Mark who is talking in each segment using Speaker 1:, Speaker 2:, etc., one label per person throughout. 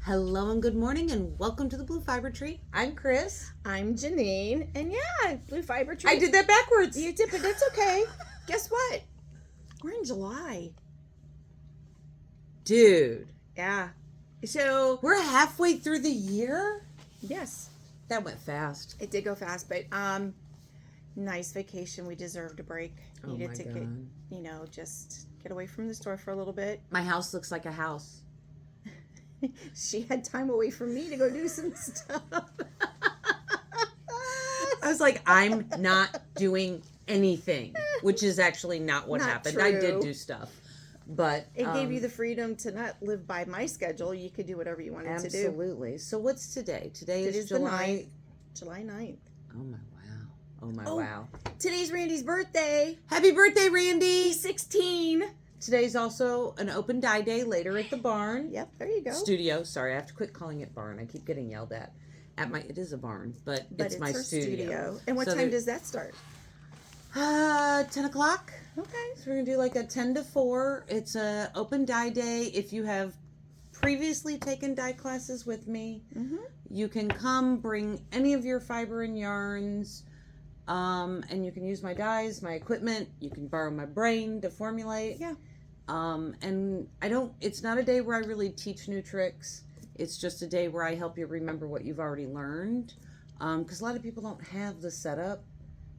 Speaker 1: Hello and good morning and welcome to the Blue Fiber Tree. I'm Kris.
Speaker 2: I'm Jeannine, and yeah, Blue Fiber Tree.
Speaker 1: I did that backwards.
Speaker 2: You did, but that's okay. Guess what? We're in July.
Speaker 1: Dude.
Speaker 2: Yeah. So
Speaker 1: we're halfway through the year?
Speaker 2: Yes.
Speaker 1: That went fast.
Speaker 2: It did go fast, but nice vacation. We deserved a break. Needed to get, just get away from the store for a little bit.
Speaker 1: My house looks like a house.
Speaker 2: She had time away from me to go do some stuff.
Speaker 1: I was like, I'm not doing anything, which is actually not what happened. True. I did do stuff, but
Speaker 2: it gave you the freedom to not live by my schedule. You could do whatever you wanted to do.
Speaker 1: Absolutely. So what's today? Today is July
Speaker 2: 9th.
Speaker 1: Oh my wow. Oh my wow.
Speaker 2: Today's Randy's birthday.
Speaker 1: Happy birthday, Randy.
Speaker 2: He's 16.
Speaker 1: Today's also an open dye day later at the barn.
Speaker 2: Yep, there you go.
Speaker 1: Studio. Sorry, I have to quit calling it barn. I keep getting yelled at. It is a barn, but it's my studio.
Speaker 2: And what time does that start?
Speaker 1: 10 o'clock.
Speaker 2: Okay.
Speaker 1: So we're going to do like a 10 to 4. It's a open dye day. If you have previously taken dye classes with me, you can come, bring any of your fiber and yarns, and you can use my dyes, my equipment. You can borrow my brain to formulate.
Speaker 2: Yeah.
Speaker 1: And it's not a day where I really teach new tricks. It's just a day where I help you remember what you've already learned. Because a lot of people don't have the setup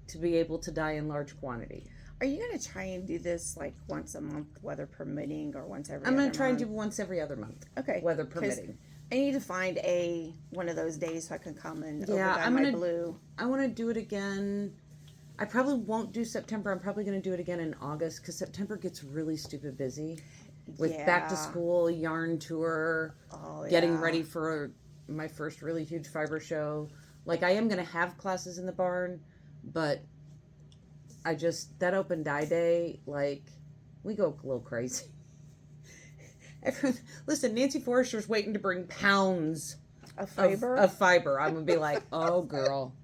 Speaker 1: to be able to dye in large quantity.
Speaker 2: Are you going to try and do this like once a month, weather permitting, or once every
Speaker 1: I'm
Speaker 2: other
Speaker 1: going to try and
Speaker 2: month?
Speaker 1: do once every other month.
Speaker 2: Okay.
Speaker 1: Weather permitting.
Speaker 2: I need to find one of those days so I can come and
Speaker 1: overdye
Speaker 2: my blue.
Speaker 1: I want to do it again. I probably won't do September. I'm probably going to do it again in August because September gets really stupid busy with back to school, yarn tour, getting ready for my first really huge fiber show. Like I am going to have classes in the barn, but that open dye day, like we go a little crazy. Listen, Nancy Forrester's waiting to bring pounds
Speaker 2: of fiber.
Speaker 1: Of fiber. I'm going to be like, oh girl.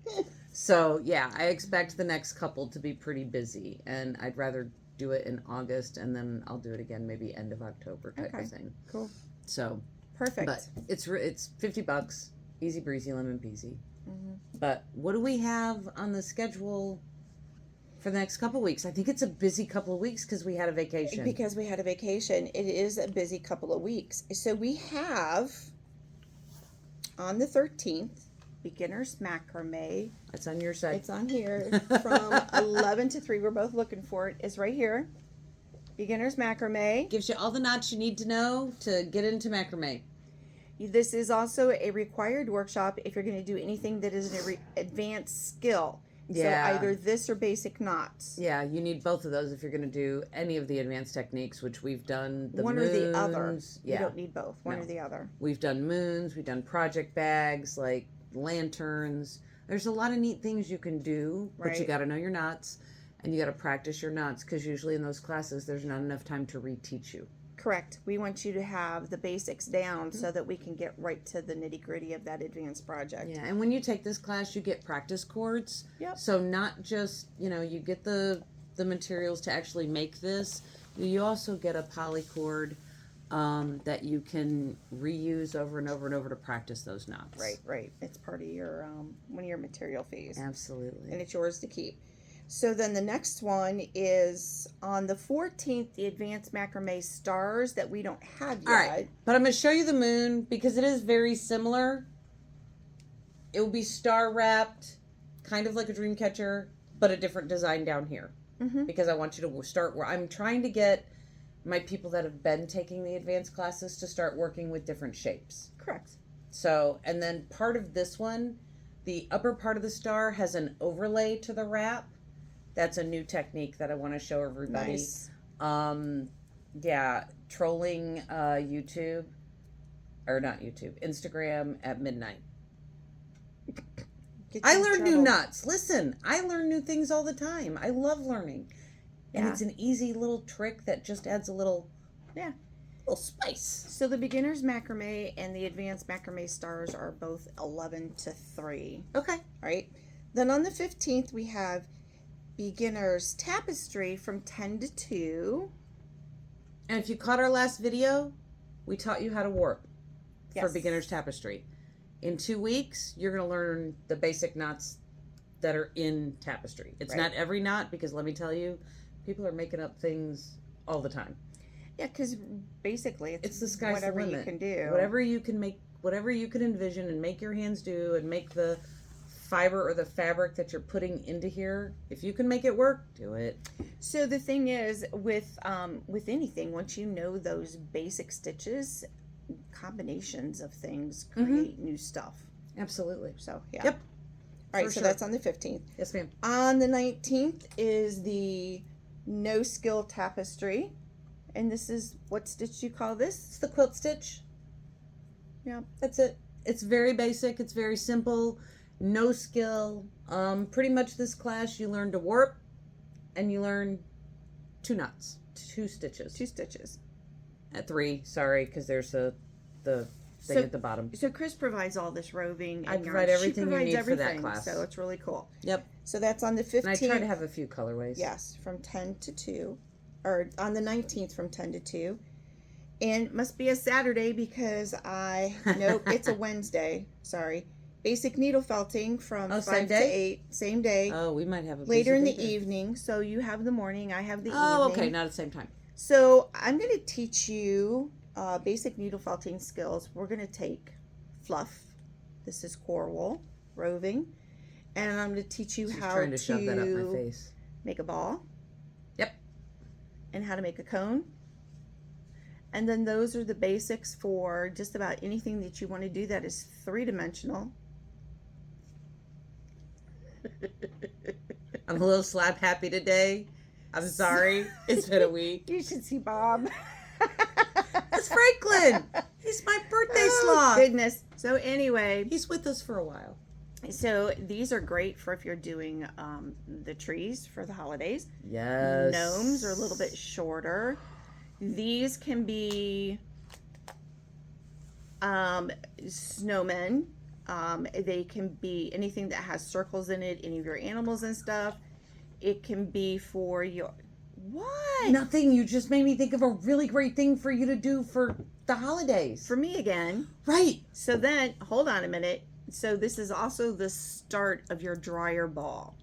Speaker 1: So, yeah, I expect the next couple to be pretty busy, and I'd rather do it in August, and then I'll do it again maybe end of October type of thing.
Speaker 2: Cool.
Speaker 1: So,
Speaker 2: perfect.
Speaker 1: But it's $50, easy breezy, lemon peasy. But what do we have on the schedule for the next couple of weeks? I think it's a busy couple of weeks because we had a vacation.
Speaker 2: It is a busy couple of weeks. So we have on the 13th, Beginners Macrame.
Speaker 1: It's on your side.
Speaker 2: It's on here from 11 to 3. We're both looking for it. It's right here. Beginners Macrame.
Speaker 1: Gives you all the knots you need to know to get into macrame.
Speaker 2: This is also a required workshop if you're going to do anything that is an advanced skill. Yeah. So either this or basic knots.
Speaker 1: Yeah, you need both of those if you're going to do any of the advanced techniques, which we've done.
Speaker 2: One
Speaker 1: moons,
Speaker 2: or the other.
Speaker 1: Yeah.
Speaker 2: You don't need both. One or the other.
Speaker 1: We've done moons. We've done project bags, like lanterns. There's a lot of neat things you can do, but you got to know your knots and you got to practice your knots because usually in those classes there's not enough time to reteach you.
Speaker 2: Correct. We want you to have the basics down so that we can get right to the nitty-gritty of that advanced project.
Speaker 1: Yeah, and when you take this class, you get practice cords.
Speaker 2: Yep.
Speaker 1: So not just, you get the materials to actually make this. You also get a poly cord that you can reuse over and over and over to practice those knots.
Speaker 2: Right. It's part of your one of your material fees.
Speaker 1: Absolutely.
Speaker 2: And it's yours to keep. So then the next one is on the 14th, the Advanced Macrame-Stars that we don't have yet.
Speaker 1: All right, but I'm going to show you the moon because it is very similar. It will be star wrapped, kind of like a dream catcher, but a different design down here. Because I want you to start where I'm trying to get my people that have been taking the advanced classes to start working with different shapes.
Speaker 2: Correct.
Speaker 1: So, and then part of this one, the upper part of the star has an overlay to the wrap. That's a new technique that I want to show everybody.
Speaker 2: Nice.
Speaker 1: Yeah, trolling YouTube, or not YouTube, Instagram at midnight. I learn new knots. Listen, I learn new things all the time. I love learning. And it's an easy little trick that just adds a little spice.
Speaker 2: So the Beginners Macrame and the Advanced Macrame-Stars are both 11 to 3.
Speaker 1: Okay.
Speaker 2: Right? Then on the 15th, we have Beginners Tapestry from 10 to 2.
Speaker 1: And if you caught our last video, we taught you how to warp. for Beginners Tapestry. In 2 weeks, you're going to learn the basic knots that are in tapestry. It's not every knot, because let me tell you, people are making up things all the time.
Speaker 2: Yeah, because basically
Speaker 1: it's the sky's
Speaker 2: whatever
Speaker 1: the limit.
Speaker 2: You can do.
Speaker 1: Whatever you can make, whatever you can envision and make your hands do and make the fiber or the fabric that you're putting into here, if you can make it work, do it.
Speaker 2: So the thing is, with anything, once you know those basic stitches, combinations of things create new stuff.
Speaker 1: Absolutely.
Speaker 2: So yeah.
Speaker 1: Yep.
Speaker 2: All right, so that's on the 15th.
Speaker 1: Yes, ma'am.
Speaker 2: On the 19th is the No-Skill Tapestry. And this is, what stitch do you call this?
Speaker 1: It's the quilt stitch.
Speaker 2: Yeah.
Speaker 1: That's it. It's very basic. It's very simple. No skill. Pretty much this class you learn to warp and you learn 2 knots. 2 stitches.
Speaker 2: 2 stitches.
Speaker 1: 3, sorry, because there's the thing at the bottom.
Speaker 2: So Kris provides all this roving.
Speaker 1: I provide everything you need for that class.
Speaker 2: So it's really cool.
Speaker 1: Yep.
Speaker 2: So that's on the 15th.
Speaker 1: And I try to have a few colorways.
Speaker 2: Yes, from 10 to 2. Or on the 19th from 10 to 2. And it must be a Saturday because nope, it's a Wednesday. Sorry. Basic needle felting from 5 to 8. Same day.
Speaker 1: Oh, we might have a
Speaker 2: later in the evening. So you have the morning, I have the evening.
Speaker 1: Oh, okay, not at the same time.
Speaker 2: So I'm going to teach you basic needle felting skills. We're going to take fluff. This is coral roving. And I'm going to teach you how
Speaker 1: trying to shove that up my face.
Speaker 2: Make a ball.
Speaker 1: Yep.
Speaker 2: And how to make a cone. And then those are the basics for just about anything that you want to do that is 3-dimensional.
Speaker 1: I'm a little slap happy today. I'm sorry. It's been a week.
Speaker 2: You should see Bob.
Speaker 1: That's Franklin. He's my birthday sloth.
Speaker 2: Goodness. So anyway.
Speaker 1: He's with us for a while.
Speaker 2: So these are great for if you're doing the trees for the holidays.
Speaker 1: Yes.
Speaker 2: Gnomes are a little bit shorter. These can be snowmen. They can be anything that has circles in it, any of your animals and stuff. It can be for your... What?
Speaker 1: Nothing. You just made me think of a really great thing for you to do for the holidays.
Speaker 2: For me again.
Speaker 1: Right.
Speaker 2: So then, hold on a minute. So this is also the start of your dryer ball.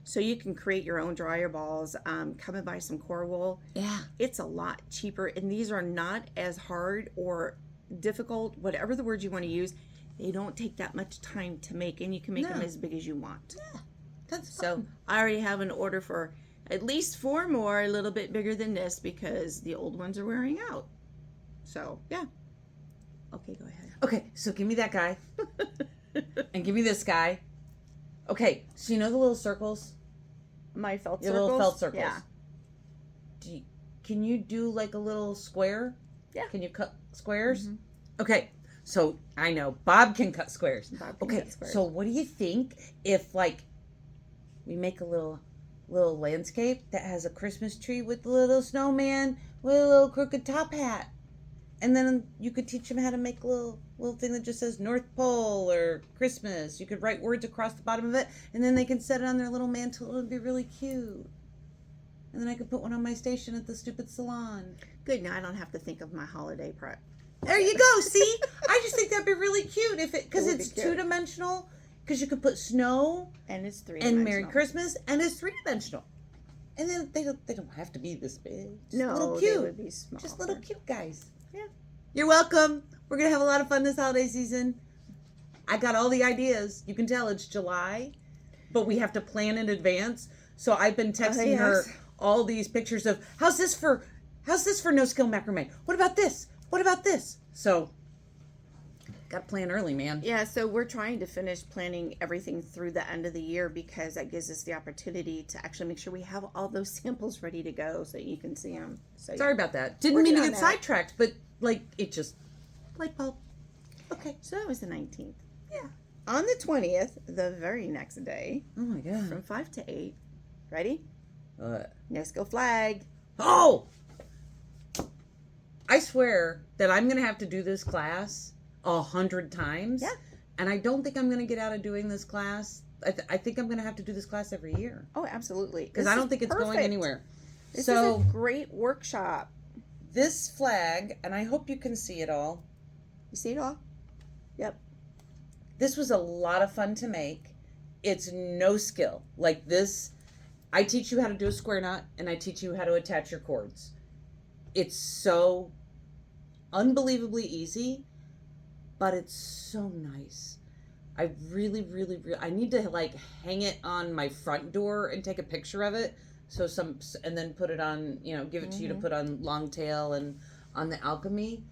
Speaker 2: So you can create your own dryer balls. Come and buy some core wool.
Speaker 1: Yeah.
Speaker 2: It's a lot cheaper. And these are not as hard or difficult, whatever the word you want to use. They don't take that much time to make. And you can make them as big as you want.
Speaker 1: Yeah. That's fun.
Speaker 2: So I already have an order for at least 4 more, a little bit bigger than this, because the old ones are wearing out. So, yeah. Okay, go ahead.
Speaker 1: Okay, so give me that guy. And give me this guy. Okay, so you know the little circles?
Speaker 2: My felt
Speaker 1: Your
Speaker 2: circles?
Speaker 1: little felt circles.
Speaker 2: Yeah.
Speaker 1: Can you do like a little square?
Speaker 2: Yeah.
Speaker 1: Can you cut squares?
Speaker 2: Mm-hmm.
Speaker 1: Okay, so I know Bob can cut squares.
Speaker 2: Bob can cut squares.
Speaker 1: So what do you think if like we make a little landscape that has a Christmas tree with a little snowman with a little crooked top hat? And then you could teach them how to make a little thing that just says North Pole or Christmas. You could write words across the bottom of it, and then they can set it on their little mantle. It would be really cute. And then I could put one on my station at the stupid salon.
Speaker 2: Good, now I don't have to think of my holiday prep.
Speaker 1: There you go. See, I just think that'd be really cute because it's
Speaker 2: be cute.
Speaker 1: 2-dimensional. Because you could put snow
Speaker 2: and it's 3-dimensional.
Speaker 1: and Merry Christmas, and it's 3-dimensional. And then they don't have to be this big. Just little cute.
Speaker 2: They would be small.
Speaker 1: Just little cute guys.
Speaker 2: Yeah.
Speaker 1: You're welcome. We're gonna have a lot of fun this holiday season. I got all the ideas. You can tell it's July, but we have to plan in advance. So I've been texting her all these pictures of how's this for No-Skill Macrame? What about this? What about this? So got to plan early, man.
Speaker 2: Yeah, so we're trying to finish planning everything through the end of the year because that gives us the opportunity to actually make sure we have all those samples ready to go so you can see them. So
Speaker 1: sorry about that. Didn't mean to get sidetracked, but like it just light bulb. Okay.
Speaker 2: So that was the 19th.
Speaker 1: Yeah.
Speaker 2: On the 20th, the very next day.
Speaker 1: Oh my god.
Speaker 2: From 5 to 8. Ready?
Speaker 1: What?
Speaker 2: No-Skill flag.
Speaker 1: Oh! I swear that I'm gonna have to do this class 100 times.
Speaker 2: Yeah.
Speaker 1: And I don't think I'm going to get out of doing this class. I think I'm going to have to do this class every year.
Speaker 2: Oh, absolutely.
Speaker 1: Because I don't think it's going anywhere.
Speaker 2: This is a great workshop.
Speaker 1: This flag, and I hope you can see it all.
Speaker 2: You see it all? Yep.
Speaker 1: This was a lot of fun to make. It's no skill. Like this, I teach you how to do a square knot, and I teach you how to attach your cords. It's so unbelievably easy, but it's so nice. I really, I need to like hang it on my front door and take a picture of it. And then put it on, give it to you to put on long tail and on the alk&me.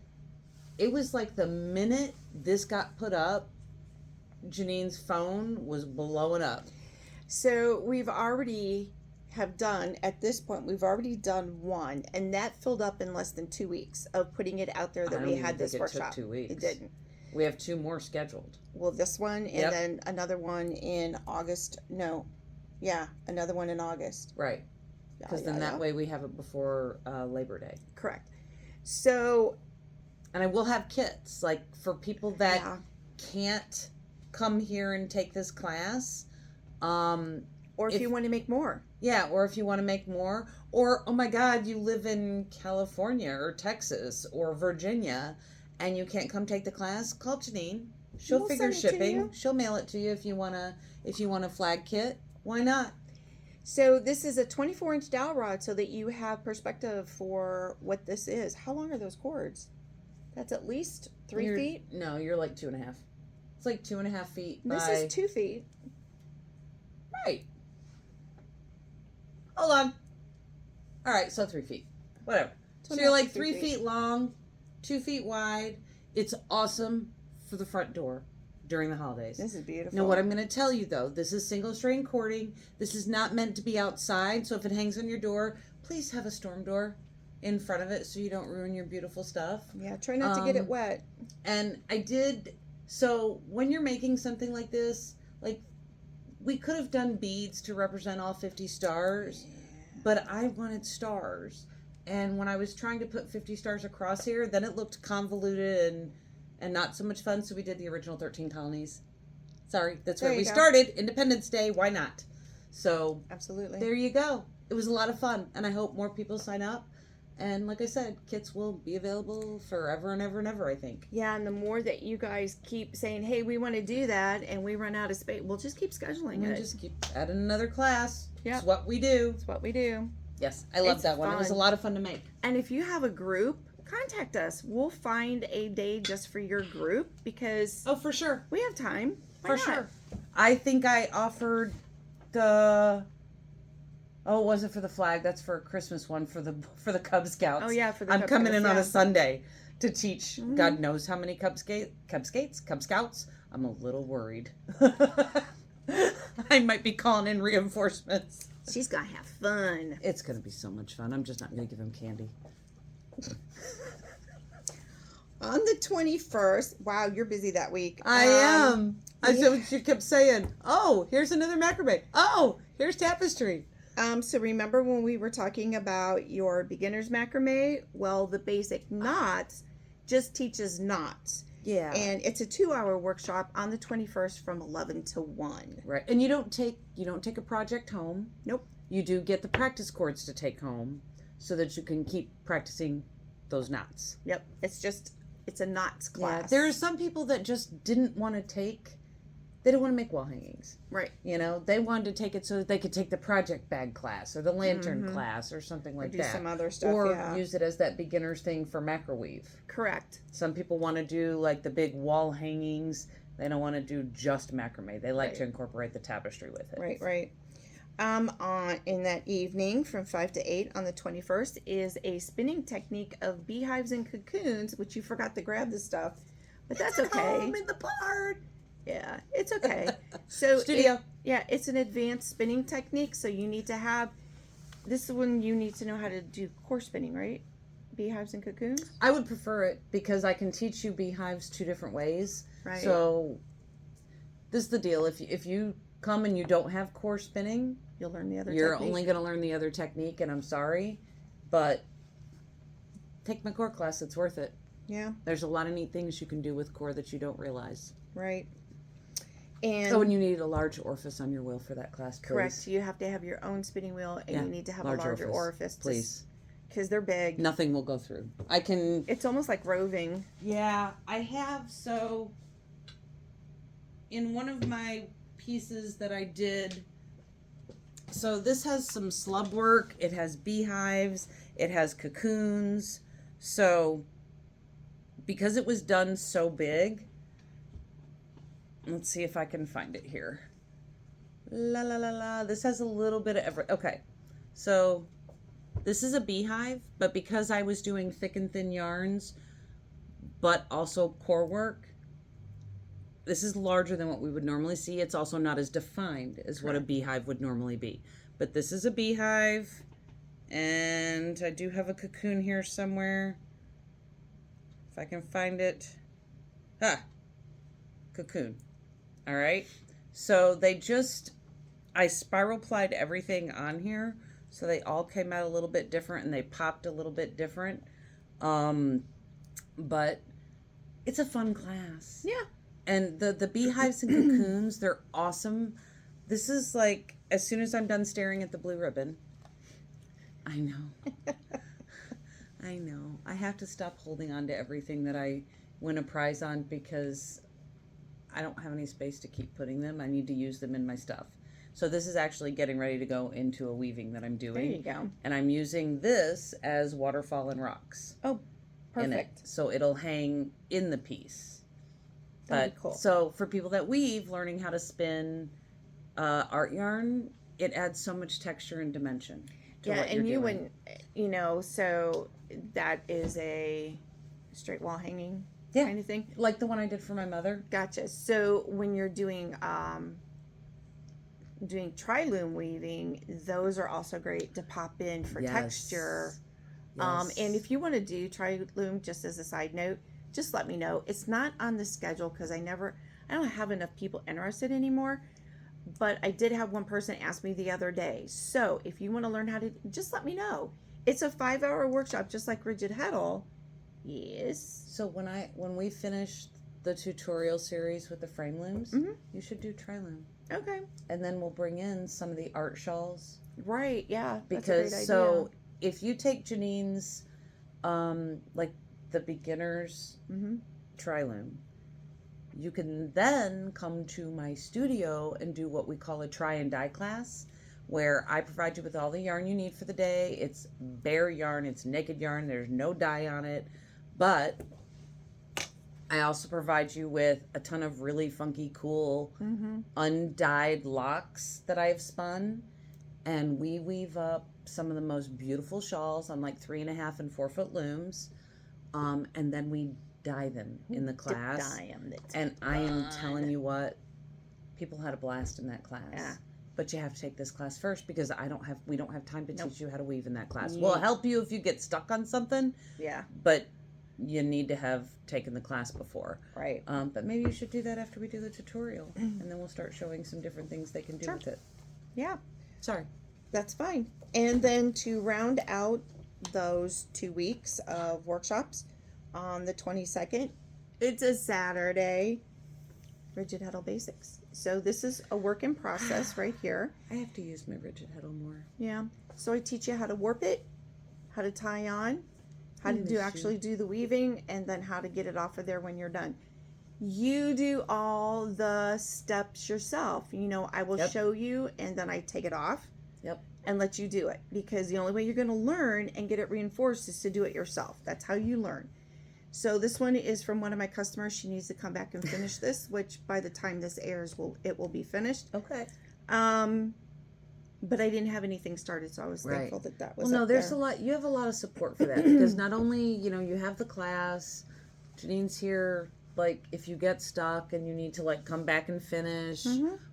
Speaker 1: It was like the minute this got put up, Jeannine's phone was blowing up.
Speaker 2: So we've already at this point, we've already done one, and that filled up in less than 2 weeks of putting it out there that we had this workshop.
Speaker 1: It took 2 weeks.
Speaker 2: It didn't.
Speaker 1: We have 2 more scheduled.
Speaker 2: Well, this one and then another one in August. No. Yeah, another one in August.
Speaker 1: Right. Because then that way we have it before Labor Day.
Speaker 2: Correct. So.
Speaker 1: And I will have kits, like for people that can't come here and take this class.
Speaker 2: Or if you want to make more.
Speaker 1: Yeah, or if you want to make more. Or, oh my God, you live in California or Texas or Virginia and you can't come take the class, call Jeannine. She'll figure shipping. She'll mail it to you if you want a flag kit. Why not?
Speaker 2: So this is a 24-inch dowel rod so that you have perspective for what this is. How long are those cords? That's at least 3 feet?
Speaker 1: No, you're like 2.5. It's like 2.5 feet.
Speaker 2: This is 2 feet.
Speaker 1: Right. Hold on. All right, so 3 feet. Whatever. So you're like 3 feet long, 2 feet wide. It's awesome for the front door during the holidays.
Speaker 2: This is beautiful.
Speaker 1: Now, what I'm going to tell you, though, this is single strain cording. This is not meant to be outside, so if it hangs on your door, please have a storm door in front of it so you don't ruin your beautiful stuff.
Speaker 2: Yeah, try not to get it wet.
Speaker 1: And so when you're making something like this, like we could have done beads to represent all 50 stars, but I wanted stars. And when I was trying to put 50 stars across here, then it looked convoluted and not so much fun, so we did the original 13 colonies. Sorry, that's where we started. Independence Day, why not? So
Speaker 2: absolutely,
Speaker 1: there you go. It was a lot of fun, and I hope more people sign up. And like I said, kits will be available forever and ever and ever, I think.
Speaker 2: Yeah, and the more that you guys keep saying, hey, we want to do that, and we run out of space, we'll just keep scheduling it.
Speaker 1: Just keep adding another class.
Speaker 2: Yeah.
Speaker 1: It's what we do.
Speaker 2: It's what we do.
Speaker 1: Yes, I love that one. It was a lot of fun to make.
Speaker 2: And if you have a group, contact us. We'll find a day just for your group because...
Speaker 1: Oh, for sure.
Speaker 2: We have time.
Speaker 1: For sure. I think I offered the... Oh, it wasn't for the flag. That's for a Christmas one for the Cub Scouts.
Speaker 2: Oh, yeah, for the
Speaker 1: I'm
Speaker 2: Cub
Speaker 1: coming
Speaker 2: Scouts,
Speaker 1: in on a Sunday to teach God knows how many Cub Scouts. I'm a little worried. I might be calling in reinforcements.
Speaker 2: She's going to have fun.
Speaker 1: It's going to be so much fun. I'm just not going to give him candy.
Speaker 2: On the 21st, wow, you're busy that week.
Speaker 1: I am. I said what you kept saying. Oh, here's another macrame. Oh, here's tapestry.
Speaker 2: So remember when we were talking about your beginner's macrame? Well, the basic knots just teaches knots.
Speaker 1: Yeah.
Speaker 2: And it's a 2-hour workshop on the 21st from 11 to 1.
Speaker 1: Right. And you don't take a project home.
Speaker 2: Nope.
Speaker 1: You do get the practice cords to take home so that you can keep practicing those knots.
Speaker 2: Yep. It's a knots class.
Speaker 1: Yeah. There are some people that just didn't want to they don't want to make wall hangings.
Speaker 2: Right.
Speaker 1: They wanted to take it so that they could take the project bag class or the lantern class or something like that.
Speaker 2: Or do some other stuff,
Speaker 1: or use it as that beginner's thing for macroweave.
Speaker 2: Correct.
Speaker 1: Some people want to do like the big wall hangings. They don't want to do just macrame. They like to incorporate the tapestry with it.
Speaker 2: Right. In that evening from 5 to 8 on the 21st is a spinning technique of beehives and cocoons, which you forgot to grab the stuff, but that's okay.
Speaker 1: I'm in the part.
Speaker 2: Yeah, it's okay. So
Speaker 1: Studio.
Speaker 2: It's an advanced spinning technique. So you need to have this one. You need to know how to do core spinning, right? Beehives and cocoons.
Speaker 1: I would prefer it because I can teach you beehives 2 different ways.
Speaker 2: Right.
Speaker 1: So this is the deal. If you come and you don't have core spinning,
Speaker 2: you'll learn the other.
Speaker 1: You're only going to learn the other technique, and I'm sorry, but take my core class. It's worth it.
Speaker 2: Yeah.
Speaker 1: There's a lot of neat things you can do with core that you don't realize.
Speaker 2: Right. And
Speaker 1: and you need a large orifice on your wheel for that class, please.
Speaker 2: Correct. You have to have your own spinning wheel, and you need to have a larger orifice,
Speaker 1: please,
Speaker 2: because they're big.
Speaker 1: Nothing will go through. I can.
Speaker 2: It's almost like roving.
Speaker 1: Yeah, I have. So in one of my pieces that I did, so this has some slub work, it has beehives, it has cocoons. So because it was done so big, let's see if I can find it here. La la la la. This has a little bit of okay. So this is a beehive, but because I was doing thick and thin yarns, but also core work, this is larger than what we would normally see. It's also not as defined as what a beehive would normally be. But this is a beehive, and I do have a cocoon here somewhere. If I can find it. Ah, cocoon. All right. So I spiral plied everything on here, so they all came out a little bit different and they popped a little bit different. But it's a fun class.
Speaker 2: Yeah.
Speaker 1: And the beehives and cocoons, they're awesome. This is like, as soon as I'm done staring at the blue ribbon, I know. I know. I have to stop holding on to everything that I win a prize on because I don't have any space to keep putting them. I need to use them in my stuff. So this is actually getting ready to go into a weaving that I'm doing.
Speaker 2: There you go.
Speaker 1: And I'm using this as waterfall and rocks.
Speaker 2: Oh, perfect.
Speaker 1: So it'll hang in the piece.
Speaker 2: That'd be cool.
Speaker 1: So for people that weave, learning how to spin art yarn, it adds so much texture and dimension to what you're doing.
Speaker 2: wouldn't, so that is a straight wall hanging kind of thing.
Speaker 1: Like the one I did for my mother.
Speaker 2: Gotcha. So when you're doing tri-loom weaving, those are also great to pop in for texture.
Speaker 1: Yes.
Speaker 2: And if you want to do tri-loom, just as a side note, just let me know. It's not on the schedule because I don't have enough people interested anymore. But I did have one person ask me the other day. So if you want to learn how to, just let me know. It's a 5-hour workshop, just like Rigid Heddle. Yes.
Speaker 1: So when we finish the tutorial series with the frame looms, you should do tri-loom.
Speaker 2: Okay.
Speaker 1: And then we'll bring in some of the art shawls.
Speaker 2: Right. Yeah.
Speaker 1: Because
Speaker 2: that's a great idea.
Speaker 1: If you take Jeannine's, like the beginners tri-loom, you can then come to my studio and do what we call a try and dye class, where I provide you with all the yarn you need for the day. It's bare yarn, it's naked yarn, there's no dye on it, but I also provide you with a ton of really funky, cool, undyed locks that I've spun, and we weave up some of the most beautiful shawls on like 3.5 and 4 foot looms, and then we dye them in the class.
Speaker 2: Dye them.
Speaker 1: And I am telling you what, people had a blast in that class.
Speaker 2: Yeah.
Speaker 1: But you have to take this class first because we don't have time to teach you how to weave in that class.
Speaker 2: Yeah.
Speaker 1: We'll help you if you get stuck on something.
Speaker 2: Yeah.
Speaker 1: But you need to have taken the class before.
Speaker 2: Right.
Speaker 1: But maybe you should do that after we do the tutorial, and then we'll start showing some different things they can do with it.
Speaker 2: Yeah.
Speaker 1: Sorry.
Speaker 2: That's fine. And then to round out those 2 weeks of workshops, on the 22nd, it's a Saturday, Rigid Heddle Basics. So this is a work in process right here.
Speaker 1: I have to use my Rigid Heddle more.
Speaker 2: Yeah. So I teach you how to warp it, how to tie on, how to actually do the weaving, and then how to get it off of there when you're done. You do all the steps yourself. I will show you, and then I take it off.
Speaker 1: Yep.
Speaker 2: And let you do it, because the only way you're going to learn and get it reinforced is to do it yourself. That's how you learn. So this one is from one of my customers. She needs to come back and finish this, which by the time this airs, it will be finished.
Speaker 1: Okay.
Speaker 2: But I didn't have anything started, so I was thankful that was.
Speaker 1: Well, no, there's a lot. You have a lot of support for that because not only you have the class. Jeannine's here. Like if you get stuck and you need to come back and finish,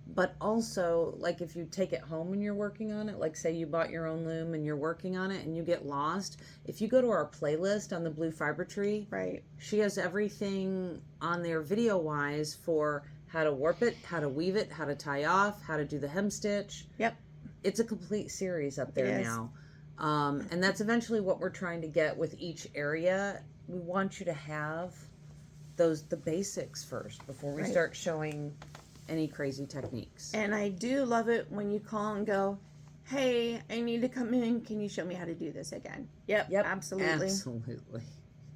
Speaker 1: but also like if you take it home and you're working on it, like say you bought your own loom and you're working on it and you get lost, if you go to our playlist on the Blue Fiber Tree,
Speaker 2: right,
Speaker 1: she has everything on there video wise for how to warp it, how to weave it, how to tie off, how to do the hem stitch.
Speaker 2: Yep,
Speaker 1: it's a complete series up there now, and that's eventually what we're trying to get with each area. We want you to have the basics first before we start showing any crazy techniques.
Speaker 2: And I do love it when you call and go, hey, I need to come in. Can you show me how to do this again? Yep, absolutely.
Speaker 1: Absolutely.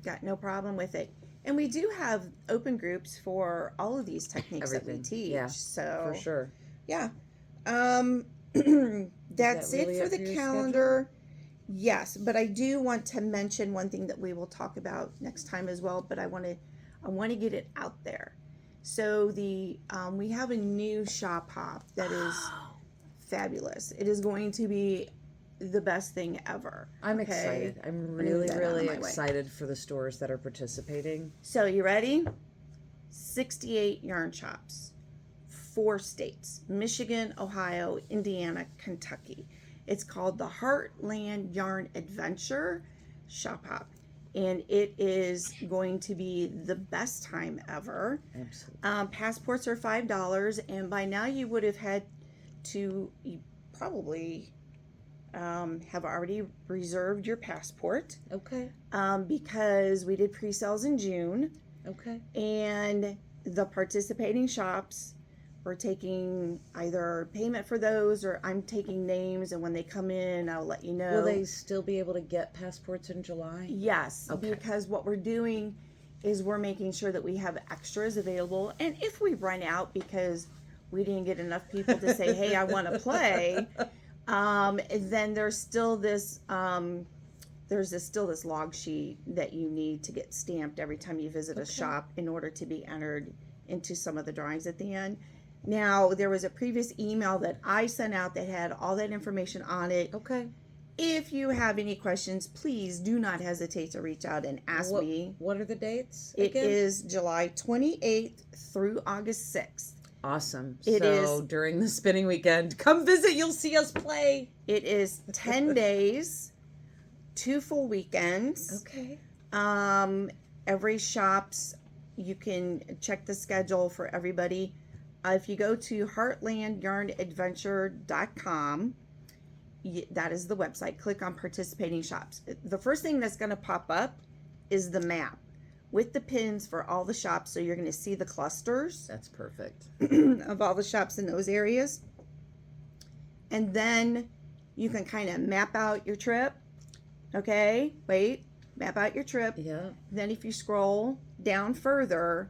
Speaker 2: Got no problem with it. And we do have open groups for all of these techniques that we teach.
Speaker 1: Yeah,
Speaker 2: so
Speaker 1: for sure.
Speaker 2: Yeah. That's
Speaker 1: really
Speaker 2: it for
Speaker 1: up
Speaker 2: the
Speaker 1: to your
Speaker 2: calendar. Yes, but I do want to mention one thing that we will talk about next time as well, but I want to get it out there. So we have a new shop hop that is fabulous. It is going to be the best thing ever.
Speaker 1: I'm excited. I'm really excited for the stores that are participating.
Speaker 2: So you ready? 68 yarn shops, 4 states: Michigan, Ohio, Indiana, Kentucky. It's called the Heartland Yarn Adventure Shop Hop, and it is going to be the best time ever.
Speaker 1: Absolutely.
Speaker 2: Passports are $5, and by now you would have had to, you probably have already reserved your passport.
Speaker 1: Okay.
Speaker 2: Because we did pre-sales in June.
Speaker 1: Okay.
Speaker 2: And the participating shops, we're taking either payment for those, or I'm taking names, and when they come in, I'll let you know.
Speaker 1: Will they still be able to get passports in July?
Speaker 2: Yes,
Speaker 1: Okay.
Speaker 2: because what we're doing is we're making sure that we have extras available, and if we run out because we didn't get enough people to say, hey, I want to play, then there's still this log sheet that you need to get stamped every time you visit a shop in order to be entered into some of the drawings at the end. Now, there was a previous email that I sent out that had all that information on it.
Speaker 1: Okay.
Speaker 2: If you have any questions, please do not hesitate to reach out and ask me.
Speaker 1: What are the dates
Speaker 2: It
Speaker 1: again?
Speaker 2: is July 28th through August 6th.
Speaker 1: Awesome.
Speaker 2: It
Speaker 1: so
Speaker 2: is
Speaker 1: during the spinning weekend, come visit. You'll see us play.
Speaker 2: It is 10 days, 2 full weekends.
Speaker 1: Okay.
Speaker 2: Every shops, you can check the schedule for everybody. If you go to heartlandyarnadventure.com, that is the website. Click on participating shops. The first thing that's going to pop up is the map with the pins for all the shops. So you're going to see the clusters.
Speaker 1: That's perfect.
Speaker 2: Of all the shops in those areas. And then you can kind of map out your trip. Okay, map out your trip.
Speaker 1: Yeah.
Speaker 2: Then if you scroll down further,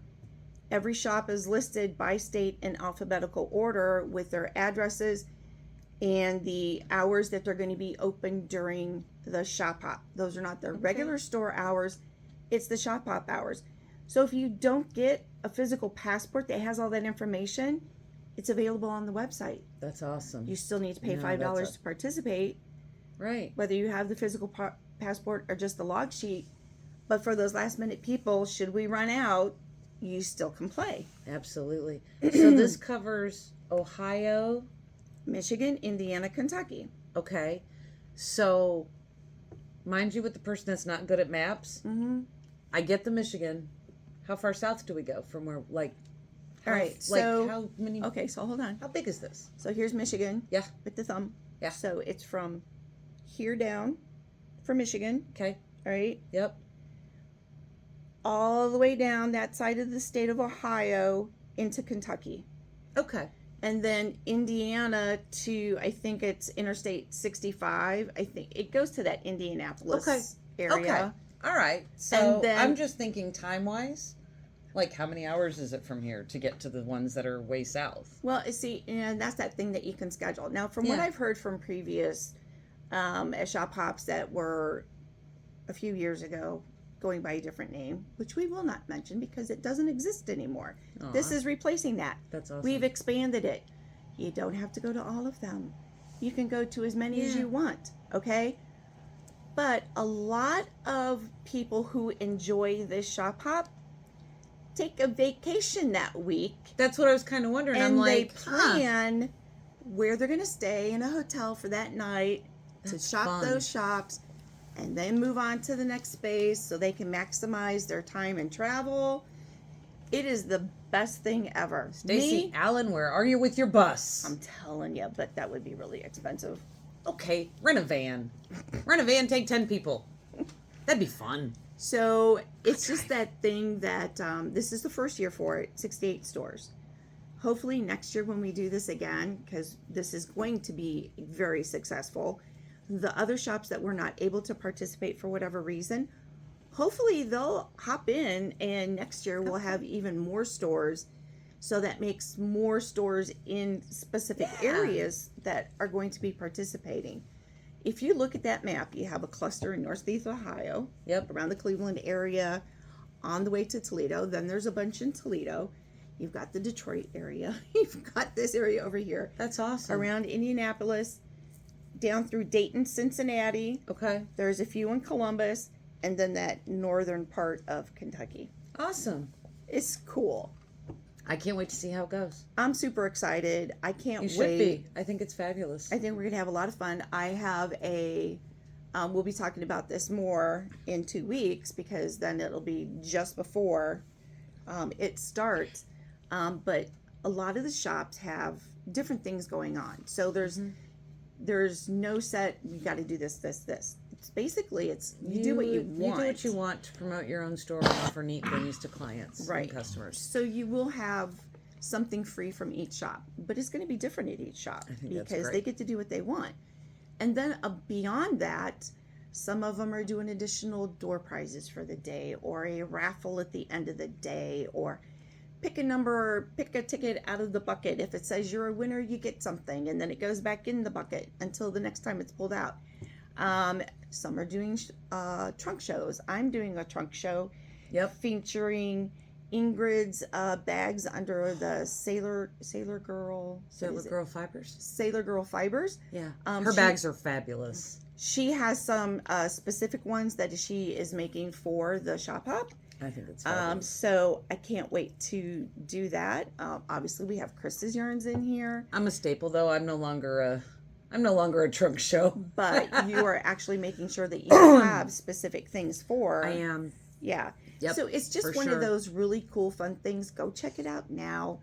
Speaker 2: every shop is listed by state in alphabetical order with their addresses and the hours that they're going to be open during the shop hop. Those are not their regular store hours. It's the shop hop hours. So if you don't get a physical passport that has all that information, it's available on the website.
Speaker 1: That's awesome.
Speaker 2: You still need to pay $5 to participate.
Speaker 1: Right.
Speaker 2: Whether you have the physical passport or just the log sheet. But for those last minute people, should we run out, you still can play.
Speaker 1: Absolutely. So this covers Ohio,
Speaker 2: Michigan, Indiana, Kentucky.
Speaker 1: Okay. So, mind you, with the person that's not good at maps, I get the Michigan. How far south do we go from where, like,
Speaker 2: all right,
Speaker 1: so, how many?
Speaker 2: Okay, so hold on.
Speaker 1: How big is this?
Speaker 2: So here's Michigan.
Speaker 1: Yeah.
Speaker 2: With the thumb.
Speaker 1: Yeah.
Speaker 2: So it's from here down for Michigan.
Speaker 1: Okay.
Speaker 2: All right.
Speaker 1: Yep.
Speaker 2: All the way down that side of the state of Ohio into Kentucky.
Speaker 1: Okay.
Speaker 2: And then Indiana to, I think it's Interstate 65. I think it goes to that Indianapolis area.
Speaker 1: Okay. All right. So
Speaker 2: and then,
Speaker 1: I'm just thinking time-wise. Like, how many hours is it from here to get to the ones that are way south?
Speaker 2: Well, see, and that's that thing that you can schedule. Now, from what I've heard from previous shop hops that were a few years ago, going by a different name, which we will not mention because it doesn't exist anymore. Aww. This is replacing that.
Speaker 1: That's awesome.
Speaker 2: We've expanded it. You don't have to go to all of them. You can go to as many as you want, okay? But a lot of people who enjoy this shop hop take a vacation that week.
Speaker 1: That's what I was kind of wondering.
Speaker 2: And
Speaker 1: I'm
Speaker 2: they
Speaker 1: like,
Speaker 2: plan where they're going to stay in a hotel for that night. That's to shop those shops and then move on to the next space so they can maximize their time and travel. It is the best thing ever.
Speaker 1: Stacey Allen, where are you with your bus?
Speaker 2: I'm telling you, but that would be really expensive.
Speaker 1: Okay, rent a van. Rent a van, take 10 people. That'd be fun.
Speaker 2: So it's just that thing that this is the first year for it, 68 stores. Hopefully next year when we do this again, because this is going to be very successful, the other shops that were not able to participate for whatever reason, hopefully they'll hop in, and next year we'll have even more stores. So that makes more stores in specific areas that are going to be participating. If you look at that map, you have a cluster in Northeast Ohio, around the Cleveland area, on the way to Toledo. Then there's a bunch in Toledo. You've got the Detroit area. You've got this area over here.
Speaker 1: That's awesome.
Speaker 2: Around Indianapolis, down through Dayton, Cincinnati.
Speaker 1: Okay.
Speaker 2: There's a few in Columbus, and then that northern part of Kentucky.
Speaker 1: Awesome.
Speaker 2: It's cool.
Speaker 1: I can't wait to see how it goes.
Speaker 2: I'm super excited. I can't wait.
Speaker 1: You should be. I think it's fabulous.
Speaker 2: I think we're going to have a lot of fun. I have we'll be talking about this more in 2 weeks, because then it'll be just before it starts. But a lot of the shops have different things going on. So there's no set, you got to do this. It's basically, you do what you want.
Speaker 1: You do what you want to promote your own store and offer neat things to clients and customers.
Speaker 2: So you will have something free from each shop, but it's going to be different at each shop, because they get to do what they want. And then beyond that, some of them are doing additional door prizes for the day, or a raffle at the end of the day, or pick a ticket out of the bucket. If it says you're a winner, you get something, and then it goes back in the bucket until the next time it's pulled out. Some are doing trunk shows. I'm doing a trunk show featuring Ingrid's bags under the Sailor Girl
Speaker 1: Fibers.
Speaker 2: Sailor Girl Fibers.
Speaker 1: Yeah, her bags are fabulous.
Speaker 2: She has some specific ones that she is making for the Shop Hop.
Speaker 1: I think it's fabulous.
Speaker 2: So I can't wait to do that. Obviously, we have Chris's yarns in here.
Speaker 1: I'm a staple, though. I'm no longer a trunk show.
Speaker 2: But you are actually making sure that you have specific things for.
Speaker 1: I am.
Speaker 2: Yeah.
Speaker 1: Yep,
Speaker 2: so it's just one of those really cool, fun things. Go check it out now.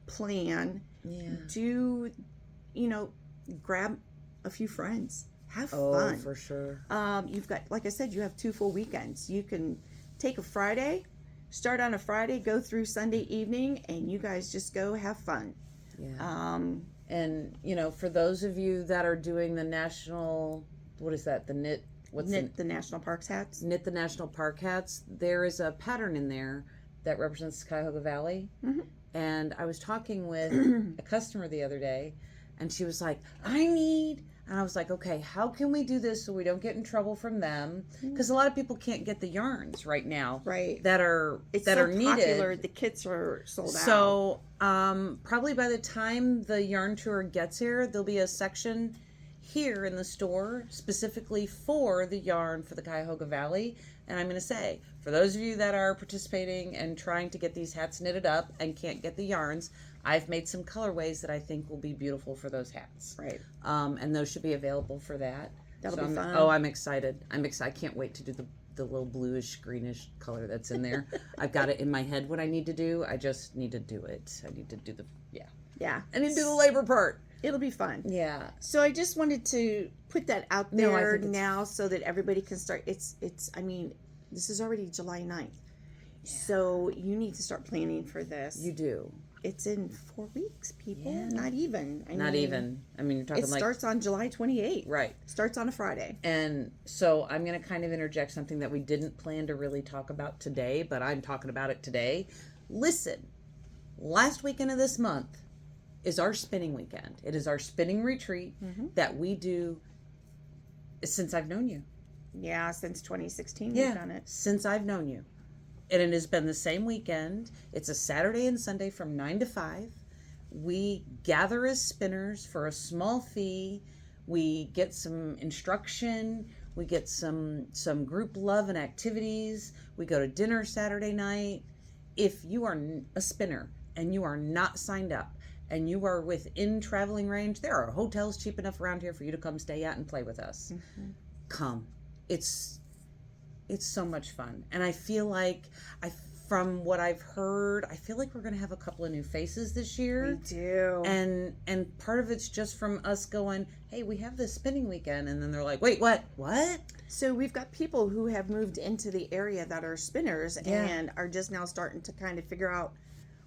Speaker 2: Plan.
Speaker 1: Yeah.
Speaker 2: Do, grab a few friends. Have fun.
Speaker 1: Oh, for sure.
Speaker 2: You've got, like I said, you have 2 full weekends. You can take a Friday, start on a Friday, go through Sunday evening, and you guys just go have fun.
Speaker 1: Yeah. And, for those of you that are doing the national, what is that? The knit
Speaker 2: the national parks hats.
Speaker 1: Knit the national park hats. There is a pattern in there that represents Cuyahoga Valley. Mm-hmm. And I was talking with a customer the other day, and she was like, and I was like, okay, how can we do this so we don't get in trouble from them? Because a lot of people can't get the yarns right now, that are needed.
Speaker 2: Popular. The kits are sold out.
Speaker 1: So probably by the time the yarn tour gets here, there'll be a section here in the store specifically for the yarn for the Cuyahoga Valley. And I'm going to say, for those of you that are participating and trying to get these hats knitted up and can't get the yarns, I've made some colorways that I think will be beautiful for those hats.
Speaker 2: Right.
Speaker 1: And those should be available for that.
Speaker 2: That'll be fun.
Speaker 1: Oh, I'm excited. I can't wait to do the little bluish, greenish color that's in there. I've got it in my head what I need to do. I just need to do it. I need to do
Speaker 2: Yeah.
Speaker 1: I need to do the labor part.
Speaker 2: It'll be fun.
Speaker 1: Yeah.
Speaker 2: So I just wanted to put that out there now so that everybody can start. This is already July 9th. Yeah. So you need to start planning for this.
Speaker 1: You do.
Speaker 2: It's in 4 weeks, people. Yeah. Not even.
Speaker 1: You're talking
Speaker 2: it starts on July 28th.
Speaker 1: Right.
Speaker 2: Starts on a Friday.
Speaker 1: And so I'm going to kind of interject something that we didn't plan to really talk about today, but I'm talking about it today. Listen, last weekend of this month is our spinning weekend. It is our spinning retreat that we do since I've known you.
Speaker 2: Yeah, since 2016 we've done it.
Speaker 1: Since I've known you. And it has been the same weekend. It's a Saturday and Sunday from 9 to 5. We gather as spinners for a small fee. We get some instruction. We get some group love and activities. We go to dinner Saturday night. If you are a spinner and you are not signed up, and you are within traveling range, there are hotels cheap enough around here for you to come stay at and play with us. Mm-hmm. Come. It's so much fun. And I feel like, from what I've heard, I feel like we're going to have a couple of new faces this year.
Speaker 2: We do.
Speaker 1: And part of it's just from us going, hey, we have this spinning weekend. And then they're like, wait, what?
Speaker 2: So we've got people who have moved into the area that are spinners and are just now starting to kind of figure out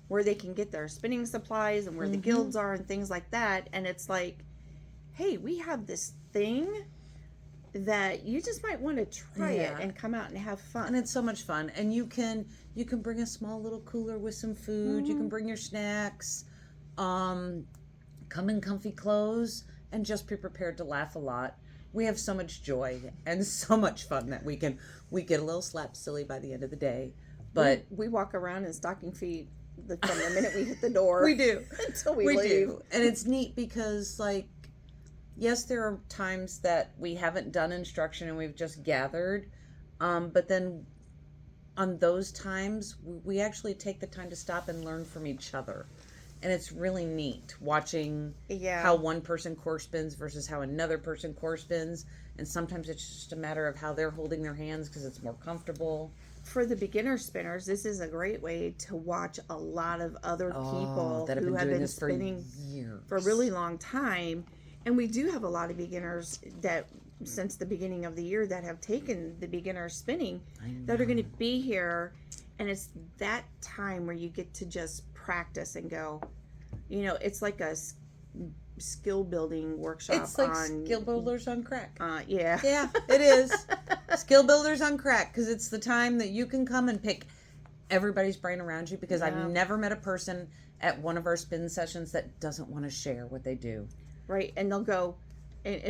Speaker 2: where they can get their spinning supplies and where the guilds are and things like that. And it's like, hey, we have this thing that you just might want to try it and come out and have fun.
Speaker 1: And it's so much fun. And you can bring a small little cooler with some food. You can bring your snacks. Come in comfy clothes and just be prepared to laugh a lot. We have so much joy and so much fun that we get a little slap silly by the end of the day. But
Speaker 2: we walk around in stocking feet from the minute we hit the door.
Speaker 1: We do.
Speaker 2: Until we leave.
Speaker 1: Do. And it's neat because, like, yes, there are times that we haven't done instruction and we've just gathered. But then on those times, we actually take the time to stop and learn from each other. And it's really neat watching how one person core spins versus how another person core spins. And sometimes it's just a matter of how they're holding their hands because it's more comfortable.
Speaker 2: For the beginner spinners, this is a great way to watch a lot of other people who have been spinning for a really long time. And we do have a lot of beginners that, since the beginning of the year, that have taken the beginner spinning that are going to be here. And it's that time where you get to just practice and go, it's like a skill building workshop.
Speaker 1: It's like skill builders on crack.
Speaker 2: Yeah,
Speaker 1: it is. Skill builders on crack, because it's the time that you can come and pick everybody's brain around you, because I've never met a person at one of our spin sessions that doesn't want to share what they do.
Speaker 2: Right, and they'll go, and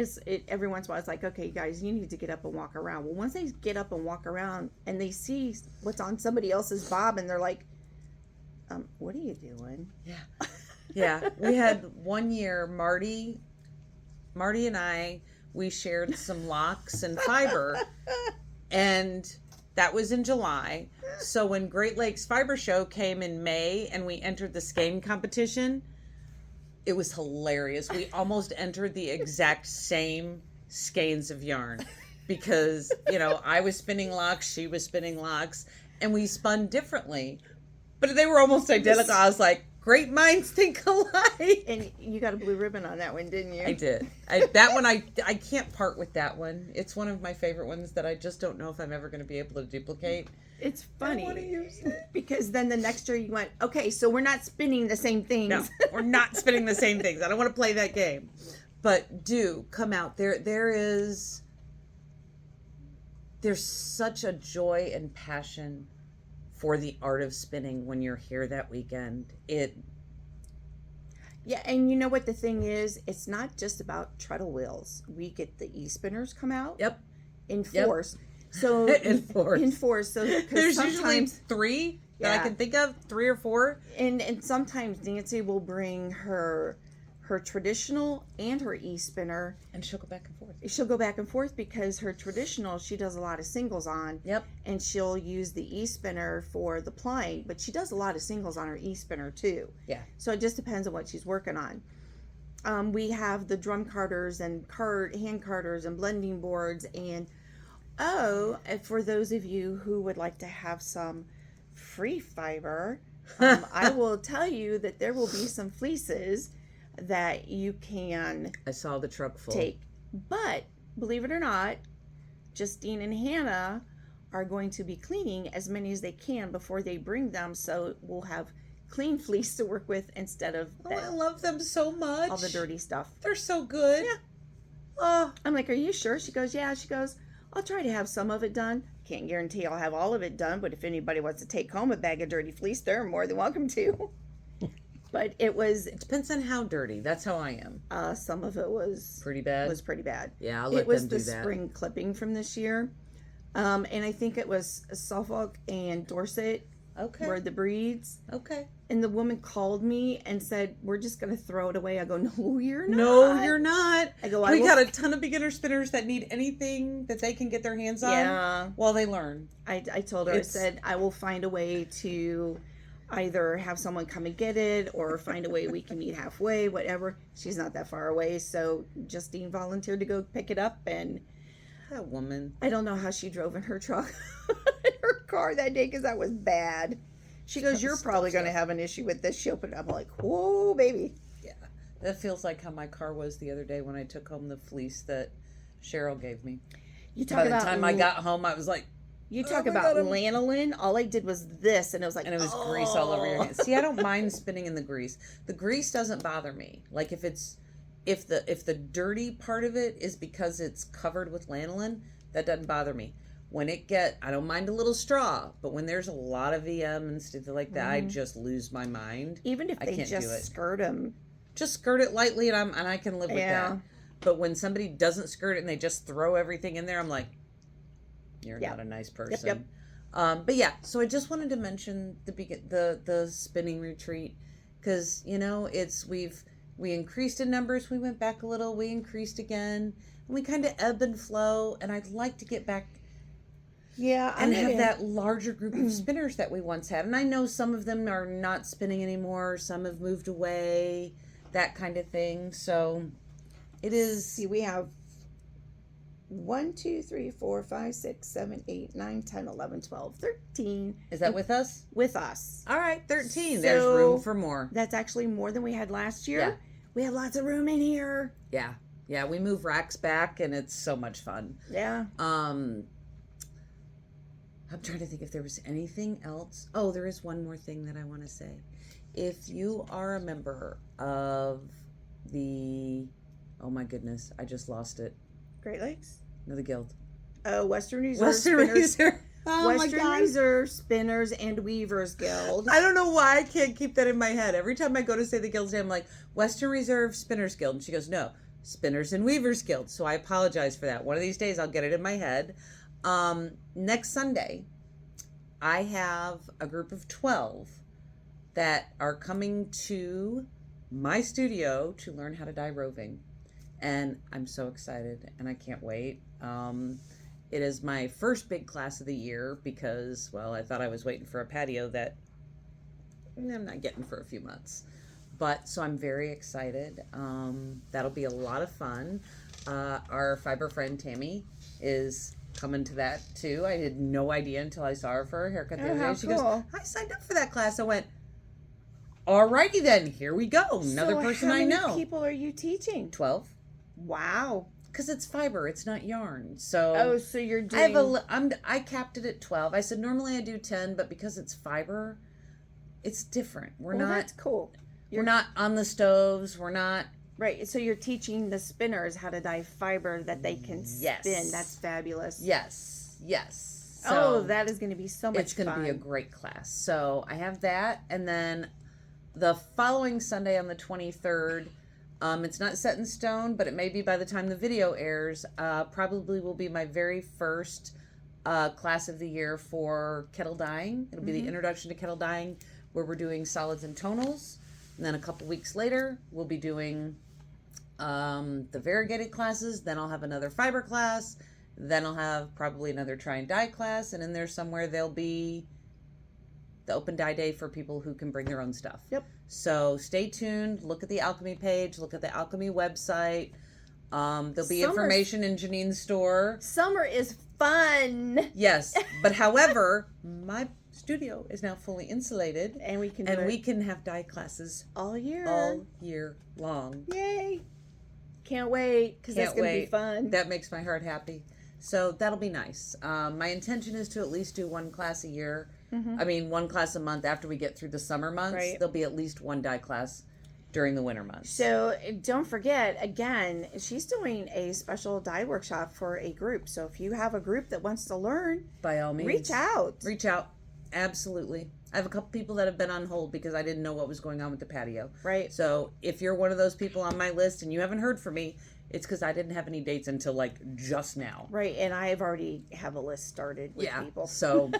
Speaker 2: every once in a while it's like, okay, guys, you need to get up and walk around. Well, once they get up and walk around and they see what's on somebody else's bob, and they're like, what are you doing?
Speaker 1: Yeah. We had one year, Marty and I, we shared some locks and fiber, and that was in July. So when Great Lakes Fiber Show came in May and we entered the skein competition, it was hilarious. We almost entered the exact same skeins of yarn because, I was spinning locks, she was spinning locks, and we spun differently, but they were almost identical. I was like, great minds think alike.
Speaker 2: And you got a blue ribbon on that one, didn't you?
Speaker 1: I did. That one, I can't part with that one. It's one of my favorite ones that I just don't know if I'm ever going to be able to duplicate.
Speaker 2: It's funny.
Speaker 1: I want to use it.
Speaker 2: Because then the next year you went, okay, so we're not spinning the same things.
Speaker 1: No, we're not spinning the same things. I don't want to play that game. But do come out. There's such a joy and passion for the art of spinning when you're here that weekend.
Speaker 2: Yeah, and you know what the thing is? It's not just about treadle wheels. We get the e-spinners come out.
Speaker 1: Yep.
Speaker 2: In force. So in force. So
Speaker 1: there's usually 3 that I can think of, 3 or 4.
Speaker 2: And sometimes Nancy will bring her traditional and her e-spinner,
Speaker 1: and she'll go back and forth.
Speaker 2: She'll go back and forth because her traditional, she does a lot of singles on.
Speaker 1: Yep.
Speaker 2: And she'll use the e-spinner for the plying, but she does a lot of singles on her e-spinner too.
Speaker 1: Yeah.
Speaker 2: So it just depends on what she's working on. We have the drum carters and hand carters and blending boards, and for those of you who would like to have some free fiber, I will tell you that there will be some fleeces that you can
Speaker 1: I saw the truck full.
Speaker 2: Take. But believe it or not, Justine and Hannah are going to be cleaning as many as they can before they bring them, so we'll have clean fleece to work with instead of
Speaker 1: I love them so much.
Speaker 2: All the dirty stuff.
Speaker 1: They're so good.
Speaker 2: Yeah. Oh, I'm like, are you sure? She goes, yeah. She goes, I'll try to have some of it done. Can't guarantee I'll have all of it done, but if anybody wants to take home a bag of dirty fleece, they're more than welcome to. But it
Speaker 1: depends on how dirty. That's how I am.
Speaker 2: Some of it was
Speaker 1: pretty bad.
Speaker 2: Yeah,
Speaker 1: I'll let them do that.
Speaker 2: It was the spring clipping from this year, and I think it was Suffolk and Dorset.
Speaker 1: Okay.
Speaker 2: Were the breeds.
Speaker 1: Okay.
Speaker 2: And the woman called me and said, "We're just going to throw it away." I go, "No, you're not."
Speaker 1: No, you're not.
Speaker 2: I go,
Speaker 1: we got a ton of beginner spinners that need anything that they can get their hands on while they learn.
Speaker 2: I told her, I said, I will find a way to either have someone come and get it or find a way we can meet halfway, whatever. She's not that far away, so Justine volunteered to go pick it up, and
Speaker 1: that woman,
Speaker 2: I don't know how she drove in her truck in her car that day because that was bad. She goes, "You're probably going to have an issue with this." She opened it up. I'm like, whoa, baby.
Speaker 1: Yeah, that feels like how my car was the other day when I took home the fleece that Cheryl gave me. By the time I got home, I was like,
Speaker 2: you talk about lanolin. All I did was this, and it was like,
Speaker 1: and it was grease all over your hands. See, I don't mind spinning in the grease. The grease doesn't bother me. Like if it's if the dirty part of it is because it's covered with lanolin, that doesn't bother me. When I don't mind a little straw, but when there's a lot of VM and stuff like that, I just lose my mind.
Speaker 2: Even if they just skirt them.
Speaker 1: Just skirt it lightly and I can live with that. But when somebody doesn't skirt it and they just throw everything in there, I'm like, you're not a nice person. But yeah, so I just wanted to mention the spinning retreat, because we increased in numbers, we went back a little, we increased again, and we kind of ebb and flow, and I'd like to get back and have that larger group of spinners that we once had. And I know some of them are not spinning anymore, some have moved away, that kind of thing. So it is.
Speaker 2: See, we have 1, 2, 3, 4, 5, 6, 7, 8, 9, 10, 11, 12, 13.
Speaker 1: Is that with us?
Speaker 2: With us.
Speaker 1: All right, 13. So there's room for more.
Speaker 2: That's actually more than we had last year. Yeah. We have lots of room in here.
Speaker 1: Yeah. Yeah, we move racks back and it's so much fun.
Speaker 2: Yeah.
Speaker 1: I'm trying to think if there was anything else. Oh, there is one more thing that I want to say. If you are a member of oh my goodness, I just lost it.
Speaker 2: Great Lakes?
Speaker 1: No, the Guild.
Speaker 2: Oh, Western Reserve. Oh, Western Reserve Spinners and Weavers Guild.
Speaker 1: I don't know why I can't keep that in my head. Every time I go to say the Guild's name, I'm like, Western Reserve Spinners Guild. And she goes, no, Spinners and Weavers Guild. So I apologize for that. One of these days I'll get it in my head. Next Sunday, I have a group of 12 that are coming to my studio to learn how to dye roving. And I'm so excited and I can't wait. It is my first big class of the year because, well, I thought I was waiting for a patio that I'm not getting for a few months. But, so I'm very excited. That'll be a lot of fun. Our fiber friend Tammy is coming to that too. I had no idea until I saw her for her haircut the other day. She goes, I signed up for that class. I went, alrighty then, here we go. Another person I know.
Speaker 2: How many people are you teaching?
Speaker 1: 12.
Speaker 2: Wow.
Speaker 1: Because it's fiber, it's not yarn. So
Speaker 2: so you're doing.
Speaker 1: I capped it at 12. I said normally I do 10, but because it's fiber, it's different.
Speaker 2: That's cool.
Speaker 1: We're not on the stoves. We're not.
Speaker 2: Right. So you're teaching the spinners how to dye fiber that they can spin. That's fabulous.
Speaker 1: Yes. Yes. So
Speaker 2: that is going to be so much fun.
Speaker 1: It's going to be a great class. So I have that, and then the following Sunday on the 23rd. It's not set in stone, but it may be by the time the video airs. Probably will be my very first class of the year for kettle dyeing. It'll be the introduction to kettle dyeing, where we're doing solids and tonals. And then a couple weeks later, we'll be doing the variegated classes. Then I'll have another fiber class. Then I'll have probably another try and dye class. And in there somewhere, there'll be the open dye day for people who can bring their own stuff.
Speaker 2: Yep.
Speaker 1: So stay tuned. Look at the alk&me page. Look at the alk&me website. There'll be information in Jeannine's store.
Speaker 2: Summer is fun.
Speaker 1: Yes, but however, my studio is now fully insulated,
Speaker 2: and we can have
Speaker 1: dye classes
Speaker 2: all year
Speaker 1: long.
Speaker 2: Yay! Can't wait, because that's gonna be fun.
Speaker 1: That makes my heart happy. So that'll be nice. My intention is to at least do one class a year. I mean, one class a month after we get through the summer months. Right. There'll be at least one dye class during the winter months.
Speaker 2: So don't forget, again, she's doing a special dye workshop for a group. So if you have a group that wants to learn,
Speaker 1: by all means,
Speaker 2: reach out.
Speaker 1: Reach out. Absolutely. I have a couple people that have been on hold because I didn't know what was going on with the patio.
Speaker 2: Right.
Speaker 1: So if you're one of those people on my list and you haven't heard from me, it's because I didn't have any dates until like just now.
Speaker 2: Right. And I have already have a list started with people.
Speaker 1: So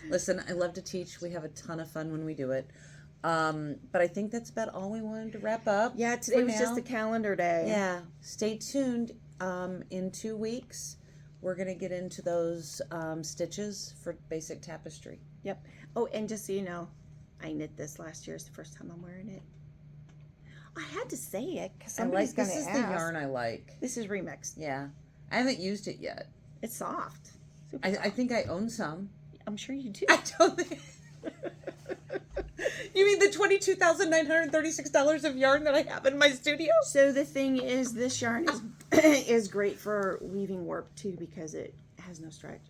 Speaker 1: listen, I love to teach. We have a ton of fun when we do it. But I think that's about all we wanted to wrap up.
Speaker 2: Yeah, today was just a calendar day.
Speaker 1: Yeah. Stay tuned. In 2 weeks, we're going to get into those stitches for basic tapestry.
Speaker 2: Yep. Oh, and just so you know, I knit this last year. It's the first time I'm wearing it. I had to say it because somebody's going to ask.
Speaker 1: This is the yarn I like.
Speaker 2: This is remixed.
Speaker 1: Yeah. I haven't used it yet.
Speaker 2: It's soft.
Speaker 1: I think I own some.
Speaker 2: I'm sure you do.
Speaker 1: I don't think... You mean the $22,936 of yarn that I have in my studio?
Speaker 2: So the thing is, this yarn is great for weaving work too because it has no stretch.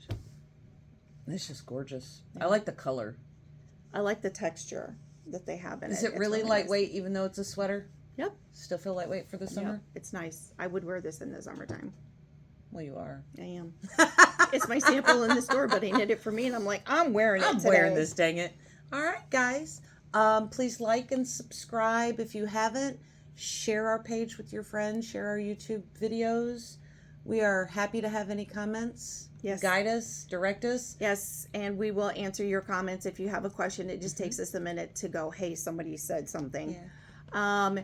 Speaker 1: It's just gorgeous. Yeah. I like the color.
Speaker 2: I like the texture that they have in it.
Speaker 1: Is it really lightweight even though it's a sweater?
Speaker 2: Yep.
Speaker 1: Still feel lightweight for the summer?
Speaker 2: Yep, it's nice. I would wear this in the summertime.
Speaker 1: Well, you are.
Speaker 2: I am. It's my sample in the store, but I knit it for me, and I'm like, I'm wearing it today.
Speaker 1: I'm wearing this, dang it. All right, guys. Please like and subscribe if you haven't. Share our page with your friends. Share our YouTube videos. We are happy to have any comments.
Speaker 2: Yes.
Speaker 1: Guide us, direct us.
Speaker 2: Yes, and we will answer your comments if you have a question. It just takes us a minute to go, hey, somebody said something.
Speaker 1: Yeah.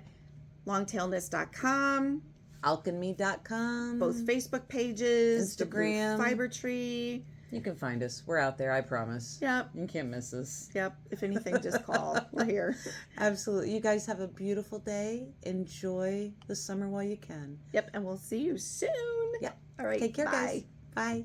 Speaker 2: Longtailknits.com.
Speaker 1: alk&me.com.
Speaker 2: Both Facebook pages.
Speaker 1: Instagram.
Speaker 2: The Fiber Tree.
Speaker 1: You can find us. We're out there, I promise.
Speaker 2: Yep.
Speaker 1: You can't miss us.
Speaker 2: Yep. If anything, just call. We're here.
Speaker 1: Absolutely. You guys have a beautiful day. Enjoy the summer while you can.
Speaker 2: Yep. And we'll see you soon.
Speaker 1: Yep.
Speaker 2: All right.
Speaker 1: Take care,
Speaker 2: bye.
Speaker 1: guys. Bye.